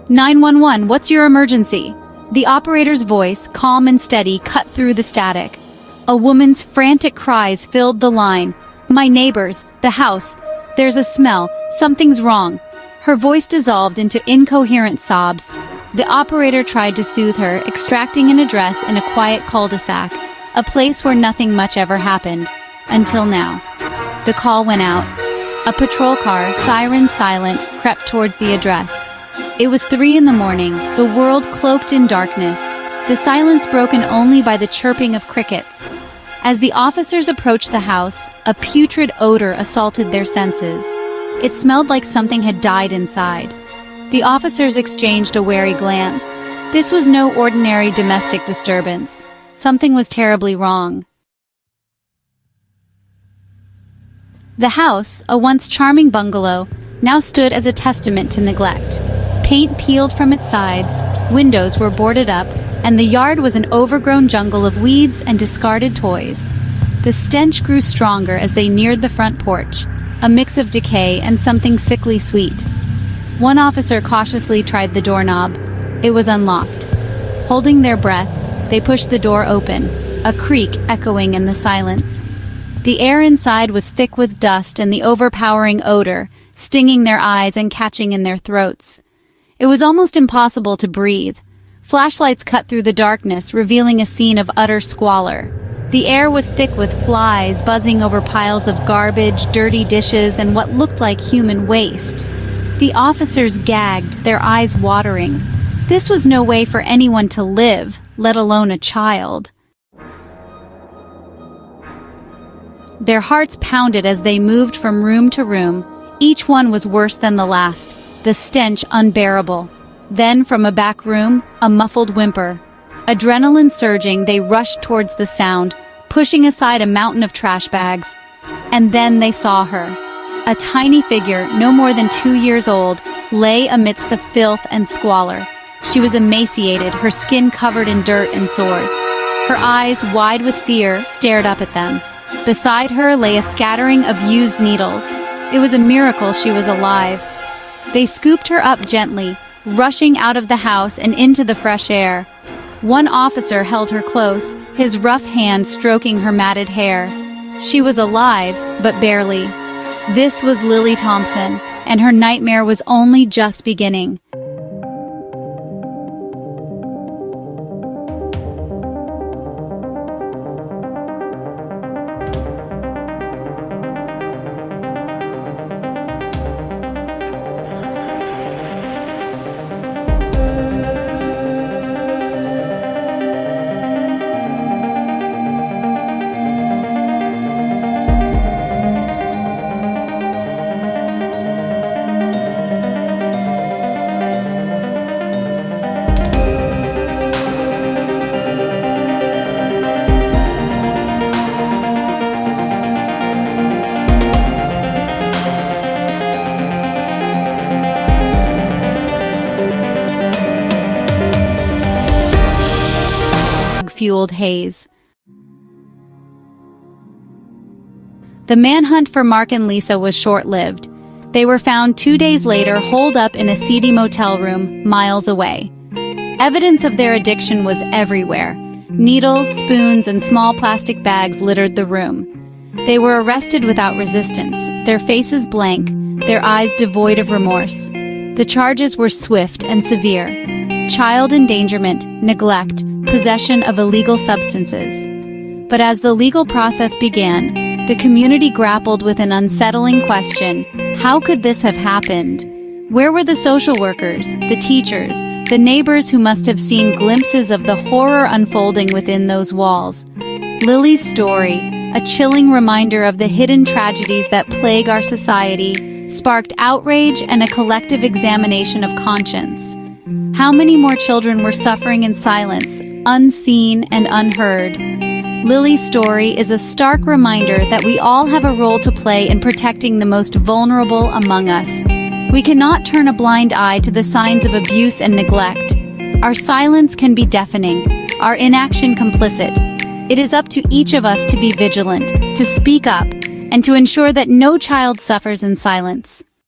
911, what's your emergency? The operator's voice, calm and steady, cut through the static. A woman's frantic cries filled the line. My neighbors, the house, there's a smell, something's wrong. Her voice dissolved into incoherent sobs. The operator tried to soothe her, extracting an address in a quiet cul-de-sac, a place where nothing much ever happened. Until now. The call went out. A patrol car, siren silent, crept towards the address. It was 3 in the morning, the world cloaked in darkness, the silence broken only by the chirping of crickets. As the officers approached the house, a putrid odor assaulted their senses. It smelled like something had died inside. The officers exchanged a wary glance. This was no ordinary domestic disturbance. Something was terribly wrong. The house, a once charming bungalow, now stood as a testament to neglect. Paint peeled from its sides, windows were boarded up, and the yard was an overgrown jungle of weeds and discarded toys. The stench grew stronger as they neared the front porch, a mix of decay and something sickly sweet. One officer cautiously tried the doorknob. It was unlocked. Holding their breath, they pushed the door open, a creak echoing in the silence. The air inside was thick with dust and the overpowering odor, stinging their eyes and catching in their throats. It was almost impossible to breathe. Flashlights cut through the darkness, revealing a scene of utter squalor. The air was thick with flies buzzing over piles of garbage, dirty dishes, and what looked like human waste. The officers gagged, their eyes watering. This was no way for anyone to live, let alone a child. Their hearts pounded as they moved from room to room. Each one was worse than the last, the stench unbearable. Then, from a back room, a muffled whimper. Adrenaline surging, they rushed towards the sound, pushing aside a mountain of trash bags. And then they saw her. A tiny figure, no more than 2 years old, lay amidst the filth and squalor. She was emaciated, her skin covered in dirt and sores. Her eyes, wide with fear, stared up at them. Beside her lay a scattering of used needles. It was a miracle she was alive. They scooped her up gently, rushing out of the house and into the fresh air. One officer held her close, his rough hand stroking her matted hair. She was alive, but barely. This was Lily Thompson, and her nightmare was only just beginning. Fueled haze. The manhunt for Mark and Lisa was short-lived. They were found 2 days later holed up in a seedy motel room miles away. Evidence of their addiction was everywhere. Needles, spoons, and small plastic bags littered the room. They were arrested without resistance, their faces blank, their eyes devoid of remorse. The charges were swift and severe: child endangerment, neglect, possession of illegal substances. But as the legal process began, the community grappled with an unsettling question: how could this have happened? Where were the social workers, the teachers, the neighbors who must have seen glimpses of the horror unfolding within those walls? Lily's story, a chilling reminder of the hidden tragedies that plague our society, sparked outrage and a collective examination of conscience. How many more children were suffering in silence, unseen and unheard? Lily's story is a stark reminder that we all have a role to play in protecting the most vulnerable among us. We cannot turn a blind eye to the signs of abuse and neglect. Our silence can be deafening, our inaction complicit. It is up to each of us to be vigilant, to speak up, and to ensure that no child suffers in silence.